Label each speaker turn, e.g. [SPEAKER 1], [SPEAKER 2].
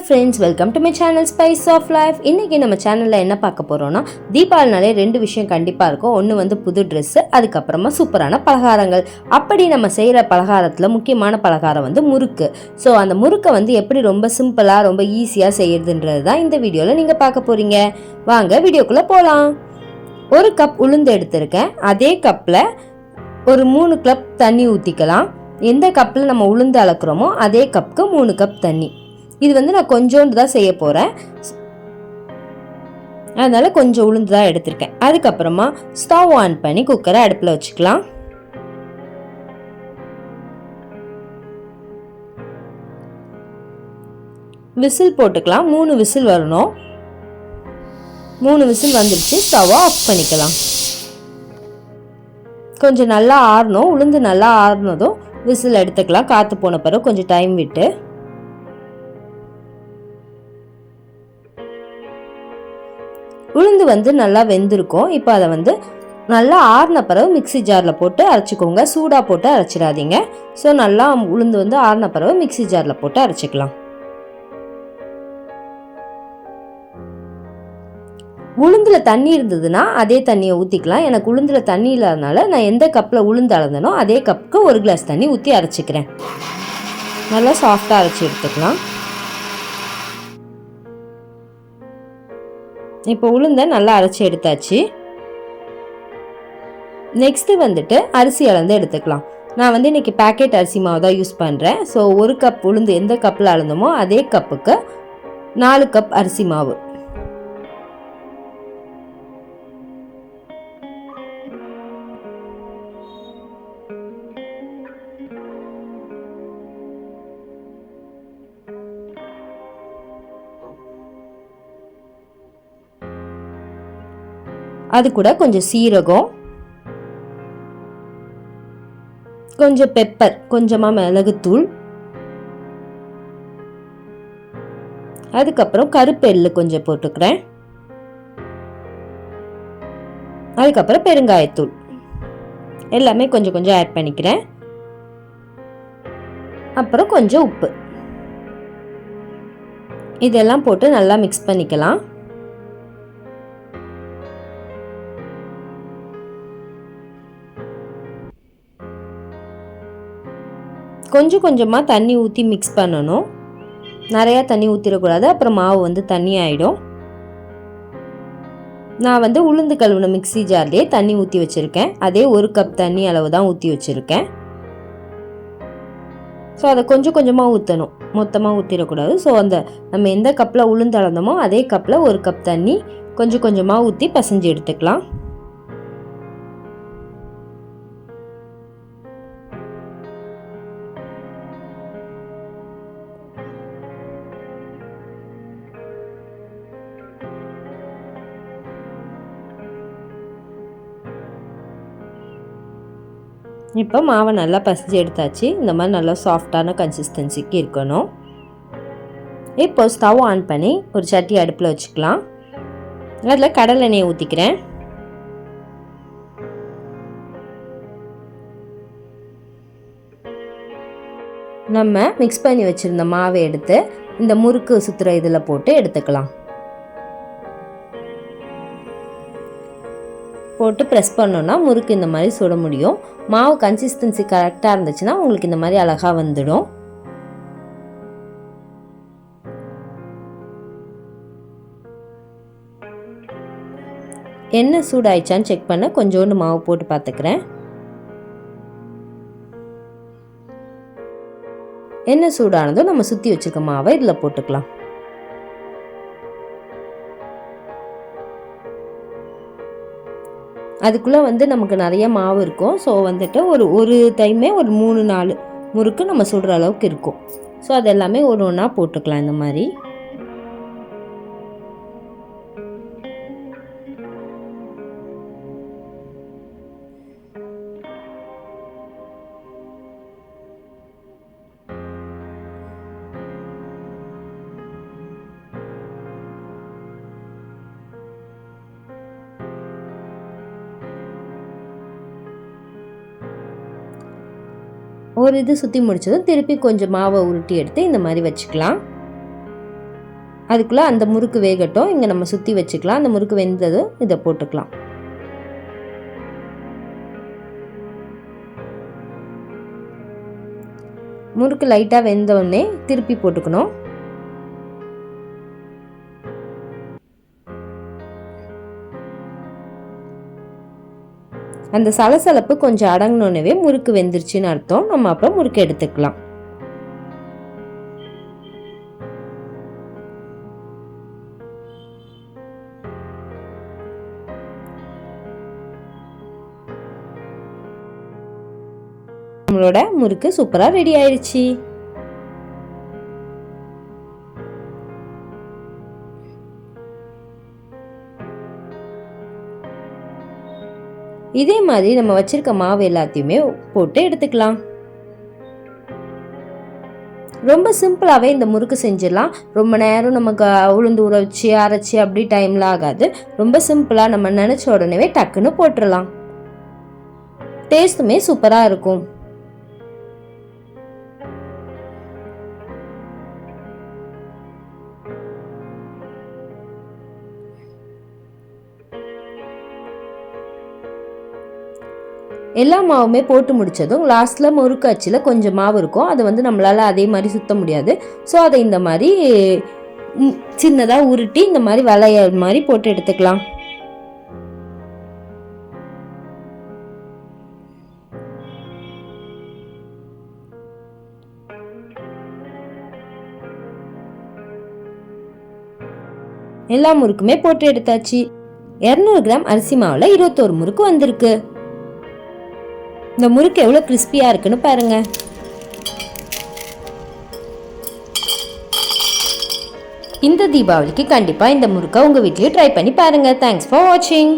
[SPEAKER 1] Friends, welcome to my channel spice of life. இன்றைக்கி நம்ம சேனலில் என்ன பார்க்க போகிறோன்னா, தீபாவளினாலே 2 விஷயம் கண்டிப்பாக இருக்கும். ஒன்று வந்து புது ட்ரெஸ்ஸு, அதுக்கப்புறமா சூப்பரான பலகாரங்கள். அப்படி நம்ம செய்கிற பலகாரத்தில் முக்கியமான பலகாரம் வந்து முறுக்கு. ஸோ அந்த முறுக்கை வந்து எப்படி ரொம்ப சிம்பிளாக ரொம்ப ஈஸியாக செய்யறதுன்றது தான் இந்த வீடியோவில் நீங்கள் பார்க்க போகிறீங்க. வாங்க வீடியோக்குள்ளே போகலாம். 1 கப் உளுந்து எடுத்திருக்கேன். அதே கப்பில் ஒரு 3 கப் தண்ணி ஊற்றிக்கலாம். எந்த கப்பில் நம்ம உளுந்து அளக்குறோமோ அதே கப்புக்கு 3 கப் தண்ணி. இது வந்து நான் கொஞ்சோண்டு தான் செய்ய போகிறேன், அதனால் கொஞ்சம் உளுந்து தான் எடுத்திருக்கேன். அதுக்கப்புறமா ஸ்டவ் ஆன் பண்ணி குக்கரை அடுப்பில் வச்சுக்கலாம். விசில் போட்டுக்கலாம். 3 விசில் வரணும். 3 விசில் வந்துடுச்சு. ஸ்டவ்வை ஆஃப் பண்ணிக்கலாம். கொஞ்சம் நல்லா ஆறணும். உளுந்து நல்லா ஆறுனதும் விசில் எடுத்துக்கலாம். காற்று போன பிறகு கொஞ்சம் டைம் விட்டு. உளுந்து வந்து நல்லா வெந்திருக்கும். இப்போ அதை வந்து நல்லா ஆறின பிறகு மிக்சி ஜாரில் போட்டு அரைச்சிக்கோங்க. சூடாக போட்டு அரைச்சிடாதீங்க. ஸோ நல்லா உளுந்து வந்து ஆறின பிறகு மிக்சி ஜாரில் போட்டு அரைச்சிக்கலாம். உளுந்தில் தண்ணி இருந்ததுன்னா அதே தண்ணியை ஊற்றிக்கலாம். எனக்கு உளுந்தில் தண்ணி இல்லாதனால நான் எந்த கப்பில் உளுந்து அளந்தனோ அதே கப்புக்கு 1 கிளாஸ் தண்ணி ஊற்றி அரைச்சிக்கிறேன். நல்லா சாஃப்டாக அரைச்சி எடுத்துக்கலாம். இப்போ உளுந்தை நல்லா அரைச்சி எடுத்தாச்சு. நெக்ஸ்ட்டு வந்துட்டு அரிசி அளந்து எடுத்துக்கலாம். நான் வந்து இன்றைக்கி பேக்கெட் அரிசி மாவு தான் யூஸ் பண்ணுறேன். ஸோ 1 கப் உளுந்து எந்த கப்பில் அளந்தோமோ அதே கப்புக்கு 4 கப் அரிசி மாவு. அது கூட கொஞ்சம் சீரகம், கொஞ்சம் பெப்பர், கொஞ்சமாக மிளகுத்தூள், அதுக்கப்புறம் கருப்பு எள்ளு கொஞ்சம் போட்டுக்கிறேன். அதுக்கப்புறம் பெருங்காயத்தூள் எல்லாமே கொஞ்சம் கொஞ்சம் ஆட் பண்ணிக்கிறேன். அப்புறம் கொஞ்சம் உப்பு. இதெல்லாம் போட்டு நல்லா மிக்ஸ் பண்ணிக்கலாம். கொஞ்சம் கொஞ்சமாக தண்ணி ஊற்றி மிக்ஸ் பண்ணணும். நிறையா தண்ணி ஊற்றிடக்கூடாது, அப்புறம் மாவு வந்து தண்ணி ஆகிடும். நான் வந்து உளுந்து கழுவின மிக்சி ஜார்லேயே தண்ணி ஊற்றி வச்சுருக்கேன். அதே 1 கப் தண்ணி அளவு தான் ஊற்றி வச்சுருக்கேன். ஸோ அதை கொஞ்சம் கொஞ்சமாக ஊற்றணும், மொத்தமாக ஊற்றிடக்கூடாது. ஸோ அந்த நம்ம எந்த கப்பில் உளுந்து அளந்தோமோ அதே கப்பில் 1 கப் தண்ணி கொஞ்சம் கொஞ்சமாக ஊற்றி பசைஞ்சு எடுத்துக்கலாம். இப்போ மாவை நல்லா பசைஞ்சு எடுத்தாச்சு. இந்த மாதிரி நல்லா சாஃப்டான கன்சிஸ்டன்சிக்கு இருக்கணும். இப்போ ஸ்டவ் ஆன் பண்ணி ஒரு சட்டி அடுப்பில் வச்சுக்கலாம். அதில் கடலை எண்ணெய் ஊற்றிக்கிறேன். நம்ம மிக்ஸ் பண்ணி வச்சுருந்த மாவை எடுத்து இந்த முறுக்கு சுற்றுற இதில் போட்டு எடுத்துக்கலாம். போட்டு ப்ரெஸ் பண்ணோன்னா முறுக்கு இந்த மாதிரி சுட முடியும். மாவு கன்சிஸ்டன்சி கரெக்டாக இருந்துச்சுன்னா உங்களுக்கு இந்த மாதிரி அழகாக வந்துடும். எண்ணெய் சூடாயிடுச்சான்னு செக் பண்ண கொஞ்சோண்டு மாவு போட்டு பார்த்துக்கிறேன். எண்ணெய் சூடானதும் நம்ம சுற்றி வச்சுருக்க மாவை இதில் போட்டுக்கலாம். அதுக்குள்ளே வந்து நமக்கு நிறைய மாவு இருக்கும். ஸோ வந்துட்டு ஒரு டைமே ஒரு 3-4 முறுக்கு நம்ம சுடுற அளவுக்கு இருக்கும். ஸோ அது எல்லாமே ஒன்றா போட்டுக்கலாம் இந்த மாதிரி. ஒரு இது சுற்றி முடிச்சதும் திருப்பி கொஞ்சம் மாவை உருட்டி எடுத்து இந்த மாதிரி வச்சுக்கலாம். அதுக்குள்ளே அந்த முறுக்கு வேகட்டும். இங்கே நம்ம சுற்றி வச்சுக்கலாம். அந்த முறுக்கு வெந்ததும் இதை போட்டுக்கலாம். முறுக்கு லைட்டாக வெந்தோடனே திருப்பி போட்டுக்கணும். அந்த சலசலப்பு கொஞ்சம் அடங்கினோடனே முறுக்கு வெந்துருச்சுன்னு அர்த்தம். நம்ம அப்புறம் முறுக்கு எடுத்துக்கலாம். நம்மளோட முறுக்கு சூப்பராக ரெடி ஆயிடுச்சு. இதே மாதிரி நம்ம வச்சிருக்க மாவு எல்லாத்தையுமே போட்டு எடுத்துக்கலாம். ரொம்ப சிம்பிளாகவே இந்த முறுக்கு செஞ்சிடலாம். ரொம்ப நேரம் நமக்கு உளுந்து ஊற வச்சு அரைச்சி அப்படி டைம்லாம் ஆகாது. ரொம்ப சிம்பிளாக நம்ம நினச்ச உடனே டக்குன்னு போட்டுடலாம். டேஸ்ட்டுமே சூப்பராக இருக்கும். எல்லா மாவுமே போட்டு முடித்ததும் லாஸ்ட்டில் முறுக்கு அச்சில் கொஞ்சம் மாவு இருக்கும். அதை வந்து நம்மளால் அதே மாதிரி சுற்ற முடியாது. ஸோ அதை இந்த மாதிரி சின்னதாக உருட்டி இந்த மாதிரி வளைய மாதிரி போட்டு எடுத்துக்கலாம். எல்லா முறுக்குமே போட்டு எடுத்தாச்சு. 200 கிராம் அரிசி மாவில் 21 முறுக்கு வந்திருக்கு. இந்த முறுக்கு எவ்வளோ கிறிஸ்பியாக இருக்குன்னு பாருங்க. இந்த தீபாவளிக்கு கண்டிப்பாக இந்த முறுக்கை உங்கள் வீட்லேயும் ட்ரை பண்ணி பாருங்கள். தேங்க்ஸ் ஃபார் வாட்சிங்.